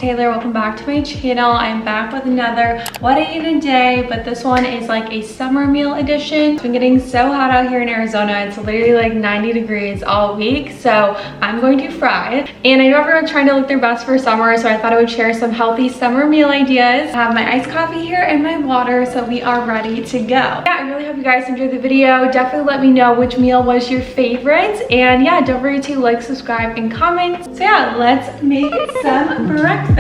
Taylor. Welcome back to my channel. I'm back with another what I eat in a day, but this one is like a summer meal edition. It's been getting so hot out here in Arizona. It's literally like 90 degrees all week, so I'm going to fry. And I know everyone's trying to look their best for summer, so I thought I would share some healthy summer meal ideas. I have my iced coffee here and my water, so we are ready to go. Yeah, I really hope you guys enjoyed the video. Definitely let me know which meal was your favorite, and yeah, don't forget to like, subscribe, and comment. So yeah, let's make some breakfast.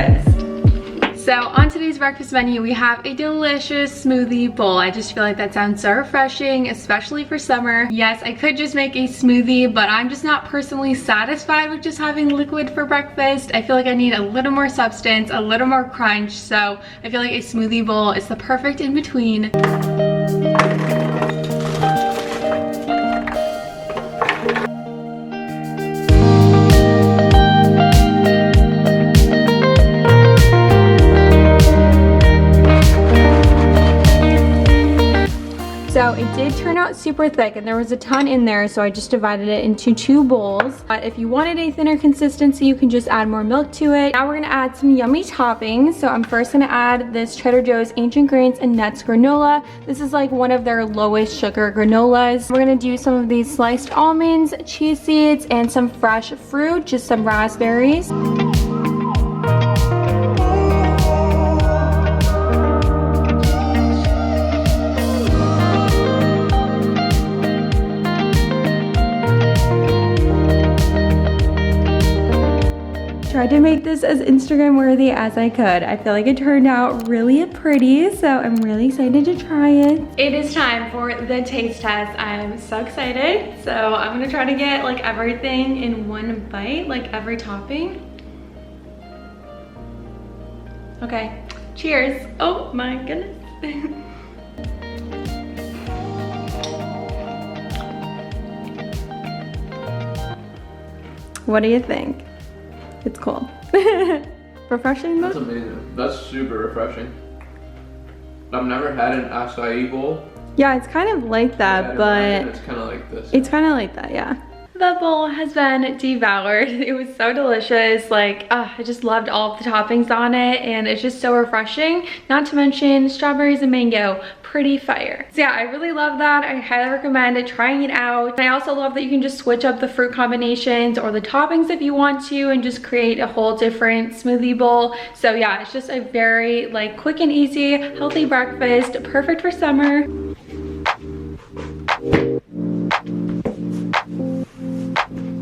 So on today's breakfast menu, we have a delicious smoothie bowl. I just feel like that sounds so refreshing, especially for summer. Yes, I could just make a smoothie, but I'm just not personally satisfied with just having liquid for breakfast. I feel like I need a little more substance, a little more crunch, so I feel like a smoothie bowl is the perfect in between. So it did turn out super thick and there was a ton in there, so I just divided it into 2 bowls. But if you wanted a thinner consistency, you can just add more milk to it. Now we're gonna add some yummy toppings. So I'm first gonna add this Trader Joe's Ancient Grains and Nuts granola. This is like one of their lowest sugar granolas. We're gonna do some of these sliced almonds, chia seeds, and some fresh fruit, just some raspberries. Tried to make this as Instagram worthy as I could. I feel like it turned out really pretty, so I'm really excited to try it. It is time for the taste test. I'm so excited. So I'm gonna try to get like everything in one bite, like every topping. Okay, cheers. Oh my goodness. What do you think? It's cool. Refreshing though? That's amazing. That's super refreshing. I've never had an acai bowl. Yeah, it's kind of like that, Yeah, but it's kind of like this. it's kind of like that, yeah. The bowl has been devoured. It was so delicious. Like, I just loved all of the toppings on it, and it's just so refreshing. Not to mention strawberries and mango, pretty fire. So yeah, I really love that. I highly recommend trying it out. And I also love that you can just switch up the fruit combinations or the toppings if you want to, and just create a whole different smoothie bowl. So yeah, it's just a very like quick and easy, healthy breakfast, perfect for summer.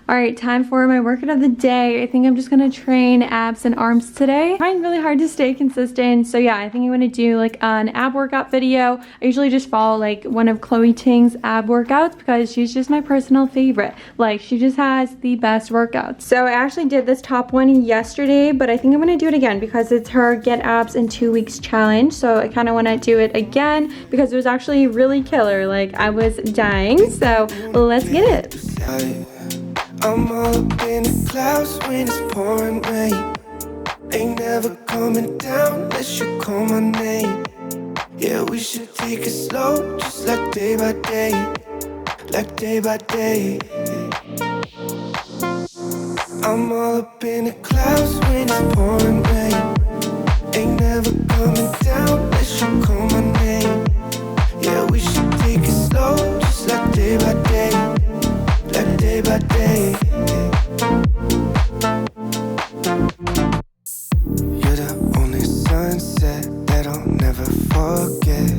All right, time for my workout of the day. I think I'm just gonna train abs and arms today. I'm trying really hard to stay consistent. So yeah, I think I'm gonna do like an ab workout video. I usually just follow like one of Chloe Ting's ab workouts because she's just my personal favorite. Like, she just has the best workouts. So I actually did this top one yesterday, but I think I'm gonna do it again because it's her Get Abs in 2 Weeks challenge. So I kind of wanna do it again because it was actually really killer. Like, I was dying. So let's get it. I'm all up in the clouds when it's pouring rain. Ain't never coming down unless you call my name. Yeah, we should take it slow, just like day by day. Like day by day. I'm all up in the clouds when it's pouring rain. Ain't never coming down unless you call my name. Yeah, we should take it slow, just like day by day. Like day by day. You're the only sunset that I'll never forget.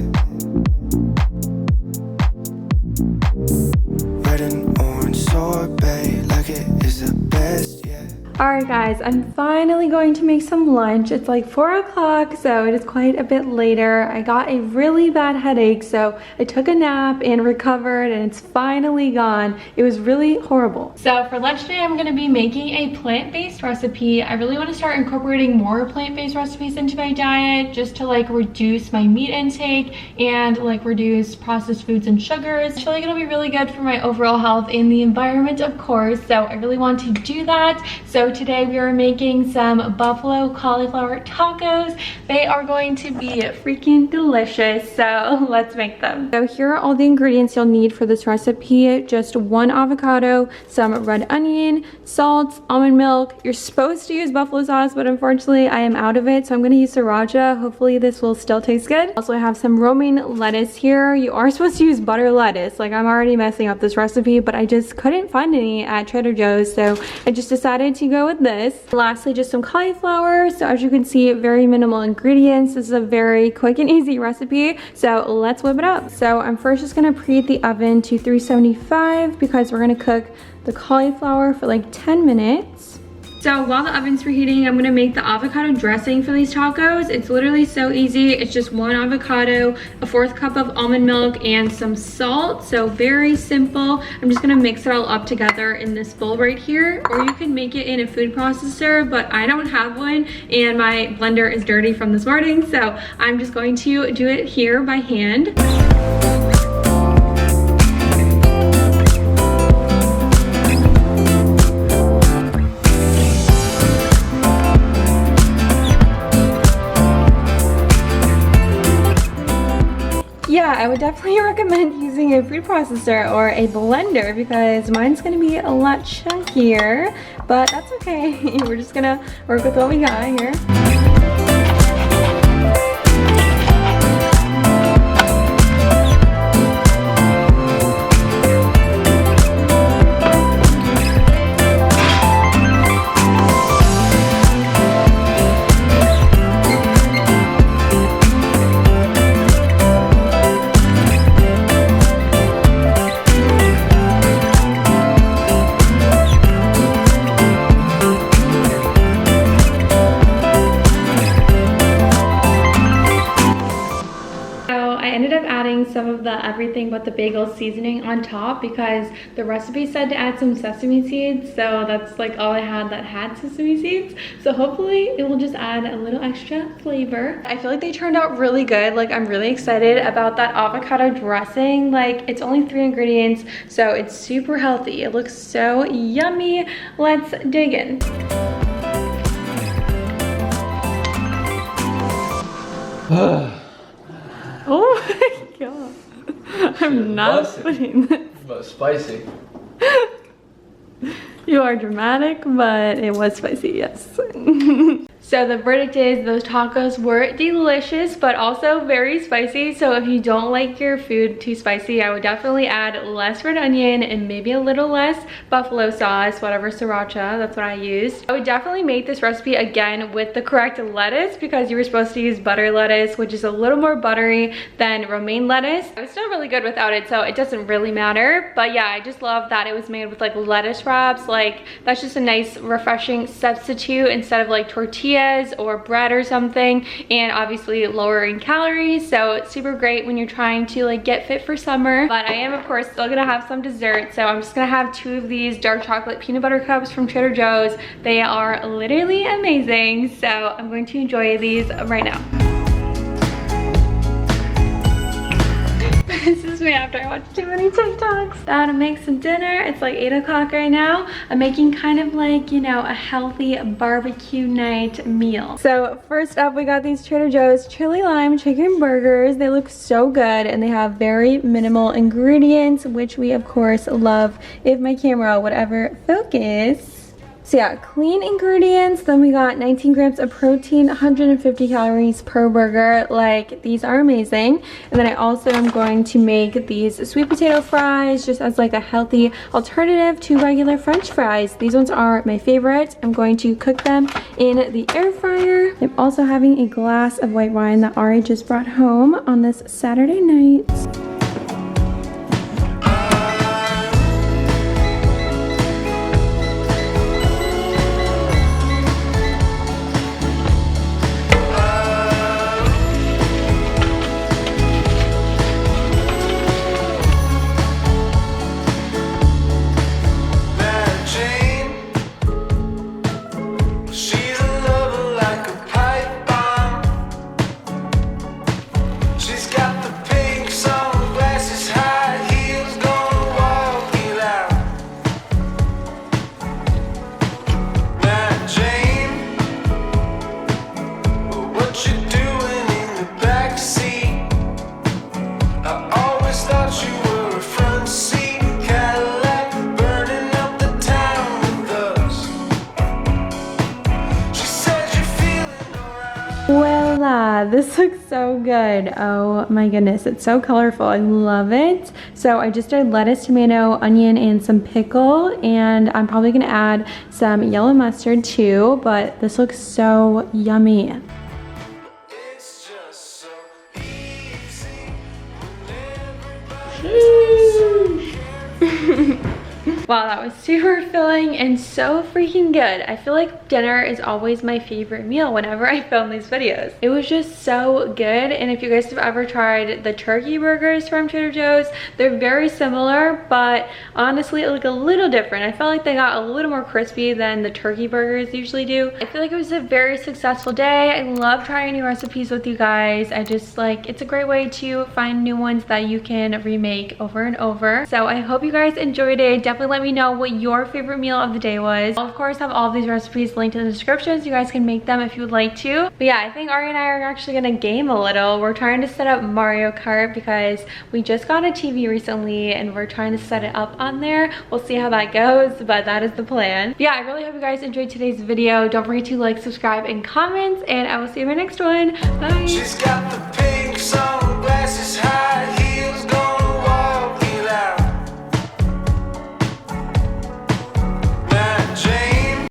Red and orange sorbet, like it is the best yet. Alright guys, I'm finally going to make some lunch. It's like 4 o'clock, so it is quite a bit later. I got a really bad headache, so I took a nap and recovered, and it's finally gone. It was really horrible. So for lunch today, I'm going to be making a plant-based recipe. I really want to start incorporating more plant-based recipes into my diet just to like reduce my meat intake and like reduce processed foods and sugars. I feel like it'll be really good for my overall health and the environment, of course, so I really want to do that. So So today we are making some buffalo cauliflower tacos. They are going to be freaking delicious, so let's make them. So here are all the ingredients you'll need for this recipe. Just 1 avocado, some red onion, salt, almond milk. You're supposed to use buffalo sauce, but unfortunately I am out of it, so I'm gonna use sriracha. Hopefully this will still taste good. Also, I have some romaine lettuce here. You are supposed to use butter lettuce. Like, I'm already messing up this recipe, but I just couldn't find any at Trader Joe's, so I just decided to go with this. Lastly, just some cauliflower. So as you can see, very minimal ingredients. This is a very quick and easy recipe, so let's whip it up. So I'm first just gonna preheat the oven to 375 because we're gonna cook the cauliflower for like 10 minutes. So while the oven's preheating, I'm gonna make the avocado dressing for these tacos. It's literally so easy. It's just 1 avocado, a 1/4 cup of almond milk, and some salt. So very simple. I'm just gonna mix it all up together in this bowl right here, or you can make it in a food processor, but I don't have one and my blender is dirty from this morning. So I'm just going to do it here by hand. Yeah, I would definitely recommend using a food processor or a blender because mine's gonna be a lot chunkier, but that's okay. We're just gonna work with what we got here. Some of the everything but the bagel seasoning on top because the recipe said to add some sesame seeds, so that's like all I had that had sesame seeds. So hopefully it will just add a little extra flavor. I feel like they turned out really good. Like, I'm really excited about that avocado dressing. Like, it's only 3 ingredients, so it's super healthy. It looks so yummy. Let's dig in. Oh my god. I'm not putting this. But spicy. You are dramatic, but it was spicy, yes. So the verdict is those tacos were delicious, but also very spicy. So if you don't like your food too spicy, I would definitely add less red onion and maybe a little less buffalo sauce, whatever sriracha, that's what I used. I would definitely make this recipe again with the correct lettuce because you were supposed to use butter lettuce, which is a little more buttery than romaine lettuce. It was still really good without it, so it doesn't really matter. But yeah, I just love that it was made with like lettuce wraps. Like, that's just a nice, refreshing substitute instead of like tortillas or bread or something, and obviously lower in calories, so it's super great when you're trying to like get fit for summer. But I am of course still gonna have some dessert, so I'm just gonna have 2 of these dark chocolate peanut butter cups from Trader Joe's. They are literally amazing, so I'm going to enjoy these right now. This is me after I watched too many TikToks. Now to make some dinner. It's like 8 o'clock right now. I'm making kind of like, you know, a healthy barbecue night meal. So first up, we got these Trader Joe's chili lime chicken burgers. They look so good and they have very minimal ingredients, which we of course love if my camera would ever focus. So yeah, clean ingredients. Then we got 19 grams of protein, 150 calories per burger. Like, these are amazing. And then I also am going to make these sweet potato fries just as like a healthy alternative to regular French fries. These ones are my favorite. I'm going to cook them in the air fryer. I'm also having a glass of white wine that Ari just brought home on this Saturday night. She's got the pink song this looks so good. Oh my goodness, it's so colorful. I love it. So I just did lettuce, tomato, onion, and some pickle, and I'm probably gonna add some yellow mustard too, but this looks so yummy. It's just so easy when everybody Wow, that was super filling and so freaking good. I feel like dinner is always my favorite meal whenever I film these videos. It was just so good, and if you guys have ever tried the turkey burgers from Trader Joe's, they're very similar, but honestly like a little different. I felt like they got a little more crispy than the turkey burgers usually do. I feel like it was a very successful day. I love trying new recipes with you guys. I just like, it's a great way to find new ones that you can remake over and over. So I hope you guys enjoyed it. Definitely let me know what your favorite meal of the day was. I'll of course have all of these recipes linked in the description so you guys can make them if you would like to. But yeah, I think Ari and I are actually gonna game a little. We're trying to set up Mario Kart because we just got a TV recently and we're trying to set it up on there. We'll see how that goes, but that is the plan. But yeah, I really hope you guys enjoyed today's video. Don't forget to like, subscribe, and comment, and I will see you in my next one. Bye. She's got the